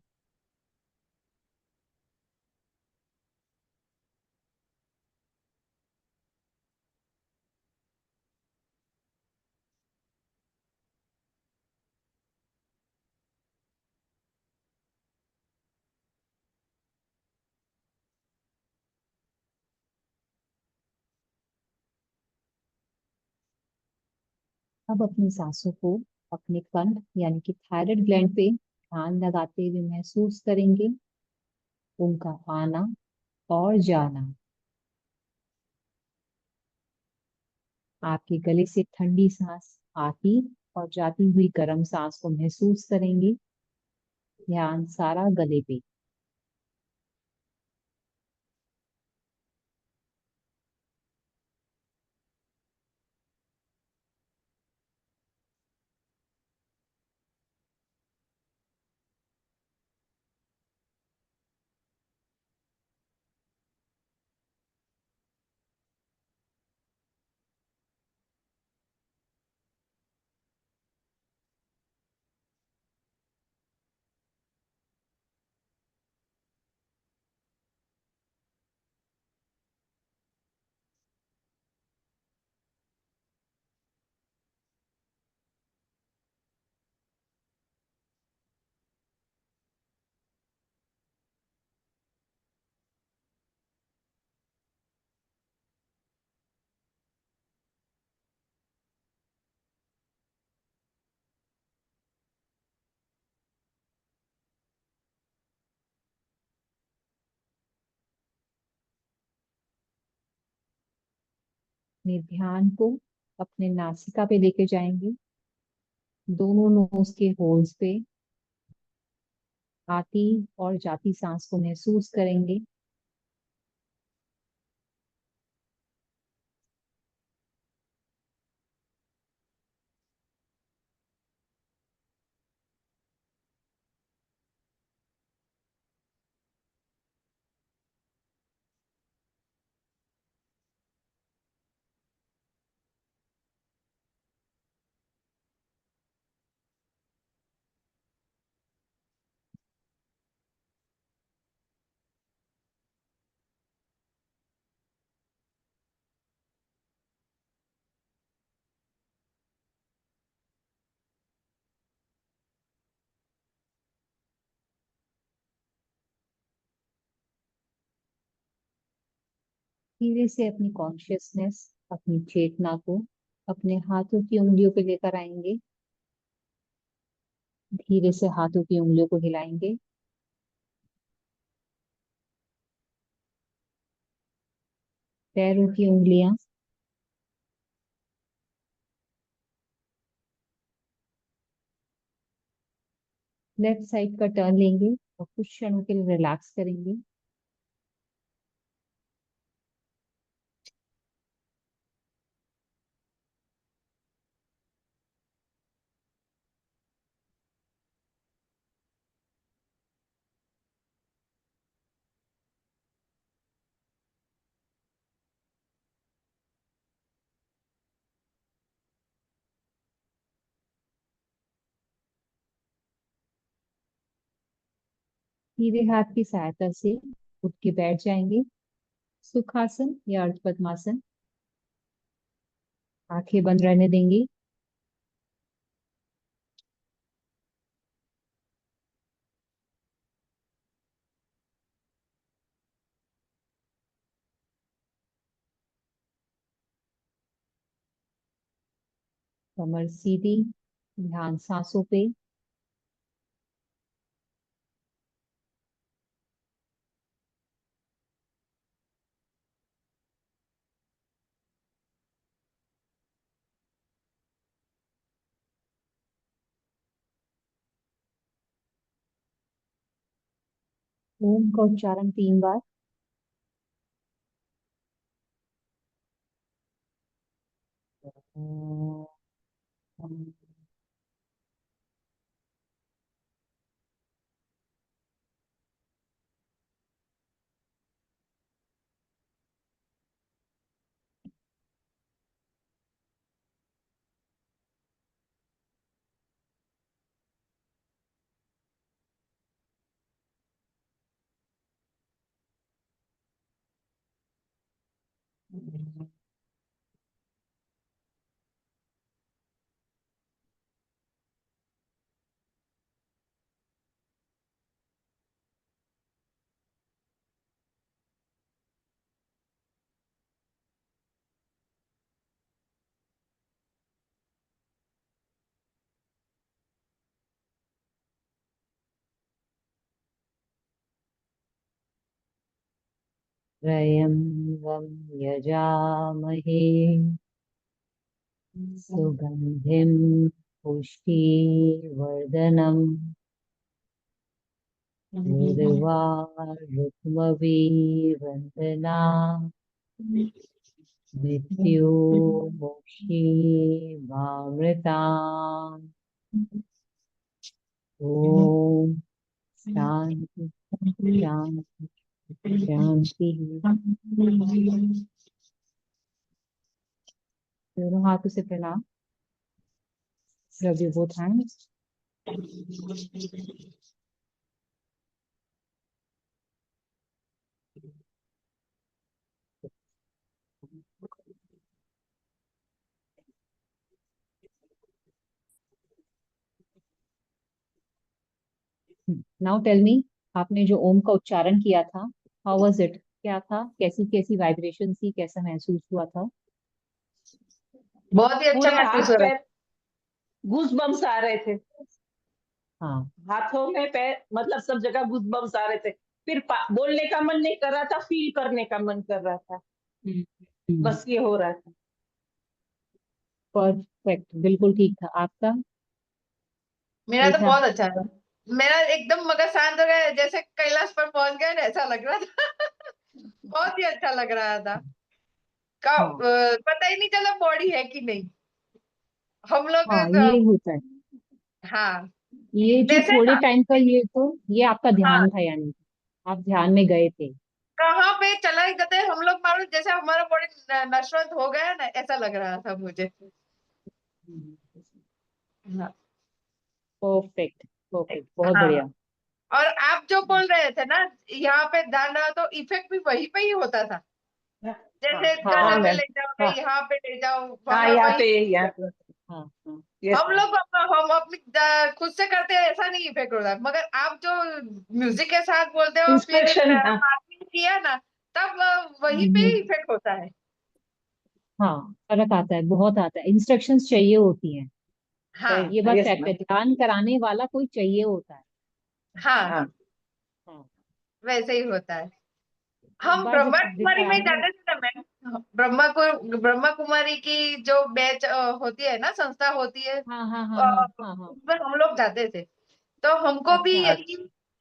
अब अपनी सांसों को अपने कंठ यानी कि थायराइड ग्लैंड पे ध्यान लगाते हुए महसूस करेंगे, उनका आना और जाना। आपके गले से ठंडी सांस आती और जाती हुई गर्म सांस को महसूस करेंगे। ध्यान सारा गले पे। अपने ध्यान को अपने नासिका पे लेके जाएंगे, दोनों नोज के होल्स पे आती और जाती सांस को महसूस करेंगे। धीरे से अपनी कॉन्शियसनेस, अपनी चेतना को अपने हाथों की उंगलियों पे लेकर आएंगे। धीरे से हाथों की उंगलियों को हिलाएंगे। पैरों की उंगलियां, लेफ्ट साइड का टर्न लेंगे और कुछ क्षणों के लिए रिलैक्स करेंगे। सीधे हाथ की सहायता से उठ के बैठ जाएंगे। सुखासन या अर्ध पद्मासन। आंखें बंद रहने देंगे। कमर सीधी, ध्यान सांसों पे। ओम का उच्चारण 3 बार। त्र्यम्बकं यजामहे सुगन्धिं पुष्टिवर्धनम् उर्वारुक्मवीवन्दना मृत्युमोक्षीमामृता। ओम शांति शांति शांति। दोनों हाथों से प्रणाम। Rub you both hands. Now tell me, आपने जो ओम का उच्चारण किया था, हाउ वाज इट? क्या था? कैसी कैसी वाइब्रेशन थी? कैसा महसूस हुआ था? बहुत ही अच्छा पूरे महसूस हाथ हो रहा है। पैर गूज बम्स आ रहे थे। हाँ। हाथों में पैर मतलब सब जगह गूज बम्स आ रहे थे। फिर बोलने का मन नहीं कर रहा था, फील करने का मन कर रहा था। बस ये हो रहा था। परफेक्ट, बिल्कुल ठीक था। आपका मेरा तो कैसा? बहुत अच्छा था। मेरा एकदम मगज शांत हो गया, जैसे कैलाश पर पहुंच गए ना, ऐसा लग रहा था। बहुत ही अच्छा लग रहा था। हाँ पता ही नहीं चला बॉडी है कि नहीं। हम लोग हाँ, ये होता है। हाँ, ये जो जैसे थोड़े टाइम का, ये तो ये आपका हाँ, ध्यान था, यानी आप ध्यान में गए थे। कहाँ पे चला गए हम लोग, मालूम जैसे हमारा बॉडी नशवंत हो गया ना, ऐसा लग रहा था मुझे। हाँ। परफेक्ट परफेक्ट, बहुत हाँ, बढ़िया। और आप जो बोल रहे थे ना, यहाँ पे ध्यान रहा तो इफेक्ट भी वहीं पे ही होता था। हाँ जैसे हाँ हाँ गले पे मैम। ले जाओगे, हाँ यहाँ पे ले जाओ, हाँ वहां यहाँ वहीं। पे यहाँ पे। हाँ हाँ। यस हम मैम। लोग हम अपनी खुद से करते हैं, ऐसा नहीं इफेक्ट होता है, मगर आप जो म्यूजिक के साथ बोलते हो फिर इंस्ट्रक्शन हाँ। मार्किंग किया ना, तब वहीं पे इफेक्ट होता है। हाँ, फर्क आता है, बहुत आता है, इंस्ट्रक्शंस चाहिए होती हैं। हाँ ये बात यस फैक्ट है, मैम। ध्यान कराने वाला कोई चाहिए होता है। हाँ, हाँ हाँ। वैसे ही होता है। एक हम बार जब ब्रह्मा कुमारी में कराने। जाते थे ना मैम, ब्रह्मा कुमारी की जो बैच होती है ना, संस्था होती है, हाँ हाँ हाँ हाँ हाँ हाँ। उसमें हम लोग जाते थे। तो हमको भी अच्छा। यही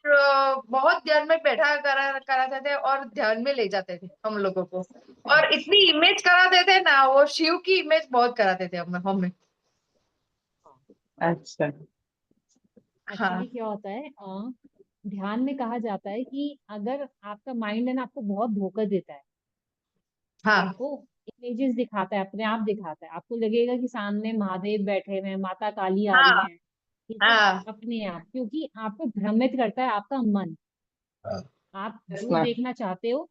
बहुत ध्यान में बैठा कराते थे और ध्यान में ले जाते थे हम लोगों को। और इतनी इमेज कराते थे ना, वो शिव की इमेज बहुत कराते थे हमें। अच्छा। हाँ एक्चुअली क्या होता है, ध्यान में कहा जाता है कि अगर आपका माइंड है ना, आपको बहुत धोखा देता है, हाँ आपको इमेजेस दिखाता है, अपने आप दिखाता है, आपको लगेगा कि सामने महादेव बैठे हुए हैं, माता काली आ रही हाँ हैं, ठीक है, हाँ अपने आप, क्योंकि आपको भ्रमित करता है आपका मन। आप यस जो मैम। देखना चाहते हो,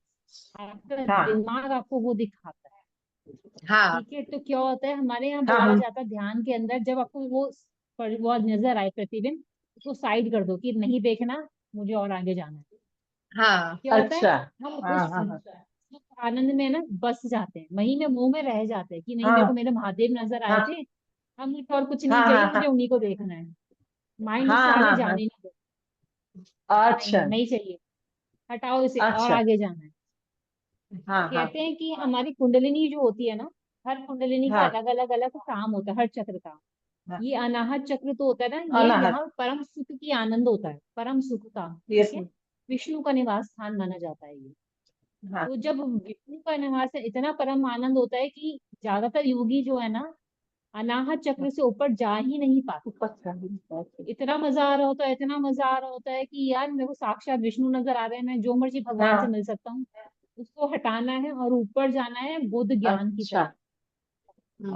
आपका हाँ दिमाग आपको वो दिखाता है। हाँ ठीक है, तो क्या होता है, हमारे यहाँ हाँ बोला हम। जाता है ध्यान के अंदर, जब आपको वो नजर आए प्रतिबिंब, उसको साइड कर दो कि नहीं देखना, मुझे और आगे जाना है। हाँ क्या होता है, अच्छा। हम हाँ उस हाँ हाँ सुख आनंद में ना बस जाते हैं, वहीं में मुंह में रह जाते हैं कि नहीं, मेरे को हाँ मेरे महादेव नजर आए हाँ थे, अब मुझे और कुछ नहीं हाँ चाहिए, हाँ मुझे हाँ उन्हीं को देखना है। माइंड उससे हाँ आगे हाँ हाँ। जाने नहीं दो, नहीं अच्छा। नहीं चाहिए, हटाओ इसे, और अच्छा। आगे जाना है। हाँ हाँ कहते हैं कि हमारी कुंडलिनी जो होती है ना, हर कुंडलिनी का हाँ अलग अलग अलग काम होता है, हर चक्र का। हाँ। ये अनाहत चक्र तो होता है ना, ये अनाहत। यहाँ परम सुख की आनंद होता है, परम सुख का। यस ठीक है, मैम। विष्णु का निवास स्थान माना जाता है ये। हाँ। तो जब विष्णु का निवास है, इतना परम आनंद होता है कि ज्यादातर योगी जो है ना, अनाहत चक्र से ऊपर जा ही नहीं पाते। ऊपर चढ़। इतना मजा आ रहा होता है, इतना मजा आ रहा होता है कि यार मेरे को साक्षात विष्णु नजर आ रहे हैं, मैं जो मर्जी भगवान से हाँ। मिल सकता हूँ। उसको हटाना है और ऊपर जाना है बुद्ध ज्ञान की अच्छा। तरफ।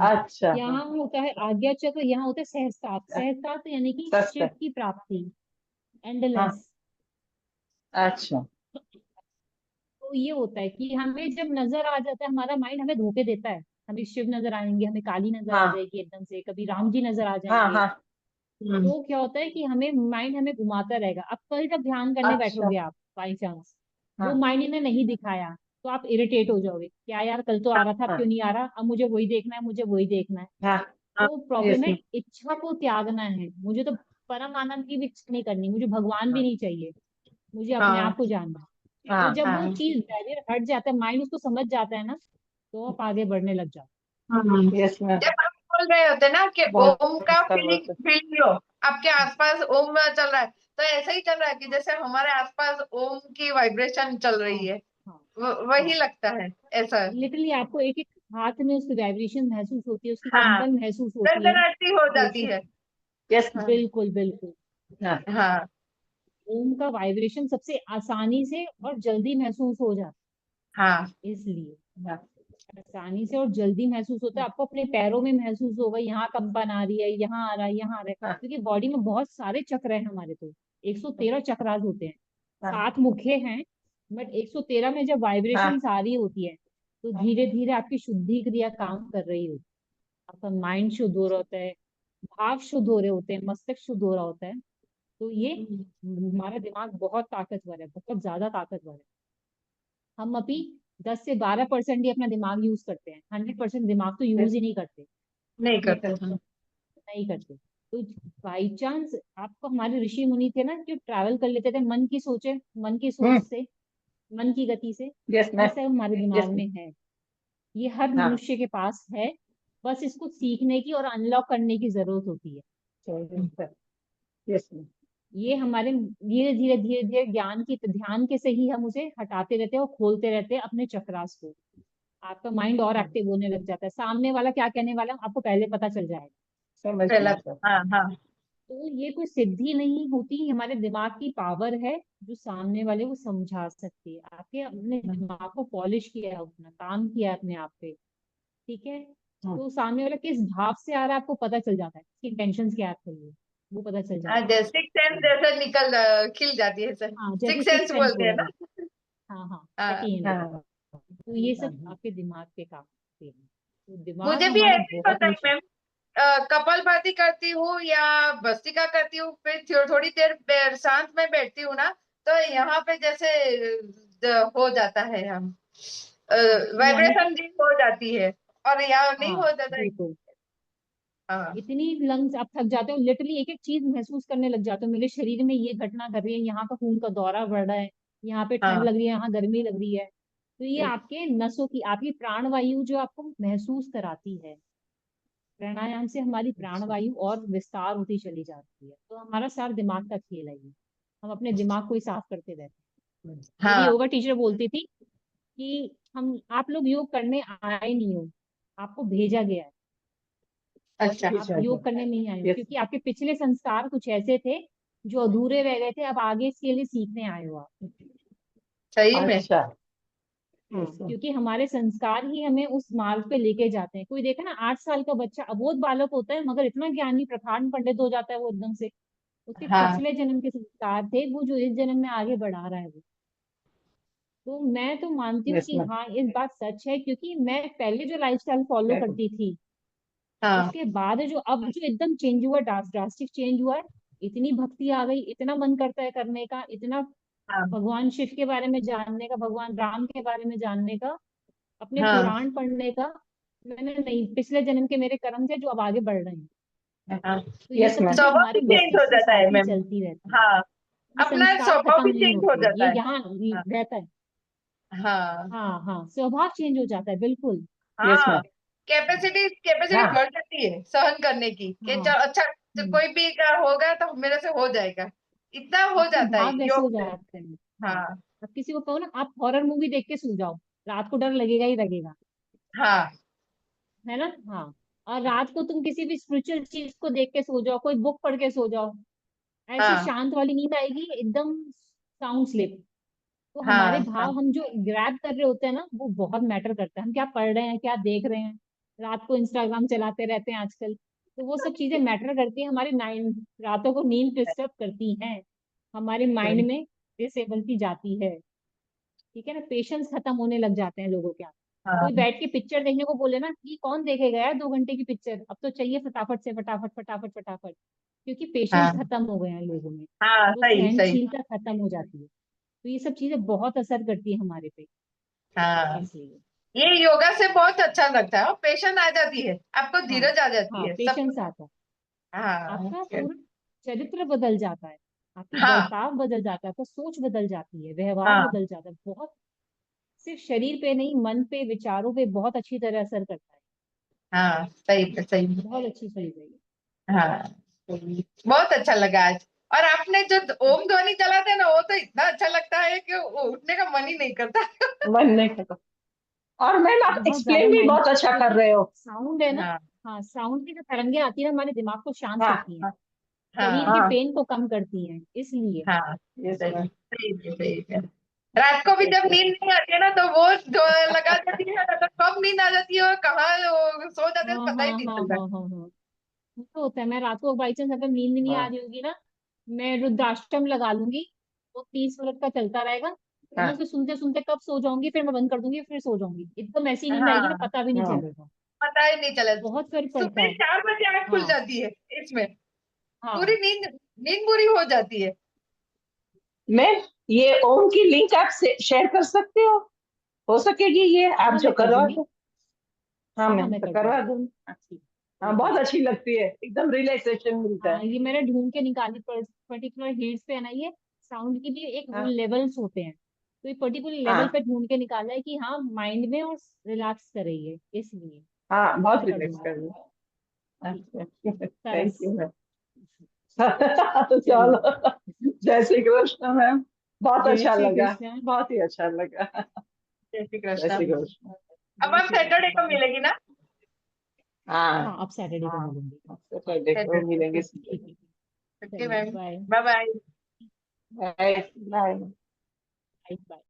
अच्छा। हाँ। यहाँ होता है आज्ञा चक्र, यहाँ होता है सहस्त्रार्थ। सहस्त्रार्थ यानी कि शिव सस्ता। की प्राप्ति, हाँ। एंडलेस। अच्छा। तो ये होता है कि हमें जब नजर आ जाता है, हमारा माइंड हमें धोखे देता है, हमें शिव नजर आएंगे, हमें काली नजर आ हाँ जाएगी एकदम से, कभी राम जी नजर आ हाँ जाएंगे। हाँ। तो क्या होता है कि हमें माइंड हमें घुमाता रहेगा। अब कभी जब ध्यान करने अच्छा। बैठोगे आप, बाई चांस वो हाँ माइंड ने नहीं दिखाया, तो आप इरिटेट हो जाओगे, क्या यार कल तो आ रहा था, अब क्यों हाँ नहीं आ रहा, अब मुझे वही देखना है, मुझे वही देखना है। हाँ। तो यस प्रॉब्लम है, मैम। इच्छा को त्यागना है, मुझे तो परम आनंद की भी इच्छा नहीं करनी, मुझे भगवान भी हाँ नहीं चाहिए, मुझे अपने आप हाँ को जानना है। तो हाँ जब वो हाँ चीज बैरियर हट जाता है, माइंड उसको समझ जाता है ना, तो आप आगे बढ़ने लग जाते यस मैम। जब आप बोल रहे होते ना कि बहुत ओम का अच्छा फीलिंग बहुत अच्छा। फील लो, आपके आसपास ओम चल रहा है, तो ऐसा ही चल रहा है कि जैसे हमारे आसपास ओम की वाइब्रेशन चल हैं। हाँ रही है। हाँ वही हाँ। लगता है ऐसा। लिटरली आपको एक एक हाथ में उसकी वाइब्रेशन महसूस होती है, उसकी हाँ, कंपन महसूस होती है। दर्दनाती हो जाती जैसे, है। यस। हाँ बिल्कुल बिल्कुल। हाँ हाँ ओम का वाइब्रेशन सबसे आसानी से और जल्दी महसूस हो जाता हाँ है, इसलिए हाँ आसानी से और जल्दी महसूस होता है। आपको अपने पैरों में महसूस होगा, यहाँ कंपन आ रही है, यहाँ आ रहा है, यहाँ आ रहा है, हाँ क्योंकि बॉडी में बहुत सारे चक्र हैं हमारे। तो 113 चक्रास होते हैं, हाँ 7 मुख्य हैं, बट 113 में जब वाइब्रेशन हाँ आ रही होती है, तो धीरे धीरे आपकी शुद्धि क्रिया काम कर रही होती है, आपका माइंड शुद्ध हो रहा होता है, भाव शुद्ध हो रहे होते हैं, मस्तिष्क शुद्ध हो रहा होता है। तो ये हमारा दिमाग बहुत ताकतवर है, बहुत ज्यादा ताकतवर है। हम अभी 10 से 12% ही अपना दिमाग यूज करते हैं, 100% दिमाग तो यूज यस। ही नहीं करते, नहीं करते हैं। नहीं करते। तो बाई चांस आपको, हमारे ऋषि मुनि थे ना जो ट्रैवल कर लेते थे मन की सोचे, मन की सोच से, मन की गति से, यस ये मैम। सब हमारे यस दिमाग मैम। में है। ये हर हाँ। मनुष्य के पास है, बस इसको सीखने की और अनलॉक करने की जरूरत होती है। Yes ma'am. ये हमारे धीरे धीरे धीरे धीरे ज्ञान की, ध्यान के से ही हम उसे हटाते रहते हैं और खोलते रहते हैं अपने चक्रास को। आपका माइंड और एक्टिव होने लग जाता है, सामने वाला क्या कहने वाला है, आपको पहले पता चल जाएगा। समझ पहला। गया सर। हाँ हाँ तो ये कोई सिद्धि नहीं होती, हमारे दिमाग की पावर है, जो सामने वाले को समझा सकती है। आपके अपने दिमाग को पॉलिश किया है, अपना काम किया है अपने आप पे, ठीक है। तो सामने वाला किस भाव से आ रहा है आपको पता चल जाता है, इसकी इंटेंशन क्या है, वो पता चल जाता है। जैसे सिक्स सेंस जैसे खिल जाती है सर। हाँ, जैसे सिक्स सिक्स सेंस सेंस बोलते हैं बोला ना। जाता है। हाँ हाँ, हाँ, छठी इंद्रिय। हाँ तो ये सब आपके दिमाग पे काम करते हैं। तो दिमाग मुझे भी हमारा ऐसे ही बहुत पता है विशाल। मैम। कपालभाति करती हूँ या भस्त्रिका करती हूँ, फिर थोड़ी देर शांत में बैठती हूँ ना, तो यहाँ पे जैसे हो जाता है हम। यानी वाइब्रेशन जी हो जाती है, और यहाँ नहीं हाँ हो जाता है। बिल्कुल, हाँ इतनी लंग्स आप थक जाते हो, लिटरली एक एक चीज महसूस करने लग जाते हो, मेरे शरीर में ये घटना कर रही है, यहाँ का खून का दौरा बढ़ रहा है, यहाँ पे ठंड हाँ लग रही है, यहाँ गर्मी लग रही है। तो ये आपके नसों की, आपकी प्राणवायु जो आपको महसूस कराती है, प्राणायाम से हमारी प्राणवायु और विस्तार होती चली जाती है। तो हमारा सारा दिमाग का खेल है ये, हम अपने दिमाग को ही साफ करते रहते हैं। मेरी हाँ। योगा टीचर बोलती थी कि हम आप लोग योग करने आए नहीं हो, आपको भेजा गया है, अच्छा। आप योग करने नहीं आए हो, यस क्योंकि आपके पिछले संस्कार कुछ ऐसे थे जो अधूरे रह गए थे, अब आगे इसके लिए सीखने आए हो आप। सही में। अच्छा हाँ, यस क्योंकि हमारे संस्कार ही हमें उस मार्ग पे लेके जाते हैं। कोई देखा ना, 8 साल का बच्चा अबोध बालक होता है, मगर इतना ज्ञानी प्रधान पंडित हो जाता है वो एकदम से, उसके हाँ पिछले जन्म के संस्कार थे वो जो इस जन्म में आगे बढ़ा रहा है वो। तो मैं तो मानती हूँ यस कि मैम हाँ ये बात सच है, क्योंकि मैं पहले जो लाइफस्टाइल फॉलो करती थी, हाँ उसके बाद जो अब जो एकदम चेंज हुआ, ड्रास्टिक चेंज हुआ है, इतनी भक्ति आ गई, इतना मन करता है करने का, इतना हाँ भगवान शिव के बारे में जानने का, भगवान राम के बारे में जानने का, अपने हाँ पुराण पढ़ने का। मैंने नहीं, पिछले जन्म के मेरे कर्म थे जो अब आगे बढ़ रहे हैं। हाँ। तो ये यस सब मैम चीजें स्वभाव भी हमारे चेंज हो मस्तिष्क के जाता साथ है ही मैम। चलती रहती है। हाँ, ये अपना संस्कार स्वभाव खत्म भी नहीं चेंज हो होते, जाता ये है। यहाँ हाँ रहता है। हाँ हाँ हाँ, स्वभाव चेंज हो जाता है बिल्कुल। यस हाँ। मैम कैपेसिटी कैपेसिटी हाँ बढ़ जाती है सहन करने की, कि हाँ। चल अच्छा, तो हम्म, कोई भी का होगा तो मेरे से हो जाएगा, इतना हो आपके जाता है भाव वैसे हो योग से। जाते हैं। हाँ, हाँ अब किसी को कहो ना आप हॉरर मूवी देख के सो जाओ, रात को डर लगेगा ही लगेगा, हाँ है ना। हाँ, और रात को तुम किसी भी स्पिरिचुअल चीज को देख के सो जाओ, कोई बुक पढ़ के सो जाओ, ऐसी हाँ शांत वाली नींद आएगी एकदम, साउंड स्लिप। तो हमारे हाँ हाँ भाव हम जो ग्रैब कर रहे होते हैं ना, वो बहुत मैटर करता है, हम क्या पढ़ रहे हैं, क्या देख रहे हैं, रात को इंस्टाग्राम चलाते रहते हैं आजकल, तो वो सब चीजें मैटर करती है, हमारे नाइन रातों को नींद डिस्टर्ब करती हैं, हमारे माइंड में डिसेबल जाती है। ठीक है ना, पेशेंस खत्म होने लग जाते हैं लोगों के। कोई हाँ बैठ के पिक्चर देखने को बोले ना, कि कौन देखेगा यार 2 घंटे की पिक्चर, अब तो चाहिए फटाफट से फटाफट फटाफट फटाफट, क्योंकि पेशेंस हाँ खत्म हो गए हैं लोगों में, हाँ। तो सही सही। सहनशीलता खत्म हो जाती है। तो ये सब चीजें बहुत असर करती है हमारे पे, हाँ, इसलिए। ये योगा से बहुत अच्छा लगता है, पेशेंस आ जाती है, आपको हाँ धीरज आ जाती हाँ, है सब कुछ। पेशेंस आता है, हाँ आपका पूरा चरित्र बदल जाता है, आपकी हाँ बर्ताव बदल जाता है, आपका सोच बदल जाती है, व्यवहार हाँ बदल जाता है, बहुत, सिर्फ शरीर पे नहीं, मन पे, विचारों पे बहुत अच्छी तरह असर करता है। हाँ। सही सही। बहुत अच्छी चीज है ये। हाँ सही। बहुत अच्छा लगा आज। और आपने जो ओम ध्वनि चलाते हैं ना, वो तो इतना अच्छा लगता है कि वो उठने का मन ही नहीं करता। मन नहीं करता और मैम आप बहुत ज्यादा एक्सप्लेन भी माइंड, बहुत अच्छा कर क्योंकि रहे हो साउंड है ना, हाँ हाँ, साउंड की जो तरंगे आती है ना, हमारे दिमाग को शांत हाँ करती हैं, हाँ शरीर हाँ के हाँ पेन को कम करती हैं, इसलिए। हाँ। यस सही मैम सही है, सही है। रात को भी जब नींद नहीं आती है ना, तो वो जो लगा देती है ना, तो कब नींद आ जाती है और कहाँ वो सो जाते हैं, हाँ पता हाँ ही नहीं हाँ चलता। हाँ हाँ हाँ, तो होता है, मैं रात को बाई चांस अगर नींद नहीं आ हाँ रही होगी ना, मैं रुद्राष्टम लगा लूंगी, वो 30 मिनट का चलता रहेगा, फिर मैं हाँ उसको सुनते सुनते कब सो जाऊंगी, फिर मैं बंद कर दूंगी, फिर सो जाऊंगी, एकदम ऐसी नींद आएगी ना, हाँ, पता भी नहीं हाँ चलेगा। पता ही नहीं चला। बहुत फर्क पड़ता सुबह है। 4 बजे आँख खुल हाँ जाती है इसमें, पूरी हाँ, नींद, नींद पूरी हो जाती है। मैम ये ओम की लिंक आप शेयर कर सकते हो सकेगी ये हाँ आप हाँ, जो मैं कर करवा दूंगी। दो हाँ हाँ हाँ, मैम मैं तो कर करवा दूंगी। दो ठीक हाँ ठीक है। बहुत अच्छी लगती है एकदम रिलैक्सेशन मिलता हाँ, है ये मैंने ढूंढ के निकाली, पर्टिकुलर हीट्स पे है ना, ये साउंड की भी एक वो हाँ लेवल्स होते हैं, तो ये पर्टिकुलर लेवल हाँ पे ढूंढ के निकाला है कि हाँ माइंड में और रिलैक्स कर रही है, इसलिए हाँ बहुत मैं कर रिलैक्स दूंगी। कर रही हूँ ठीक, अच्छा थैंक सरस। यू मैम चलिए, चलो जय श्री कृष्ण मैम बहुत जय अच्छा श्री लगा कृष्ण। बहुत ही अच्छा लगा जय श्री जय कृष्ण। श्री कृष्ण अब जय आप श्री कृष्ण, सैटरडे को बाय। मिलेगी ना? हाँ हाँ, अब सैटरडे को हाँ मिलूंगी। सैटरडे को सैटरडे। मिलेंगे ठीक है, ओके चलिए ma'am. Bye. Bye bye. Bye bye bye bye.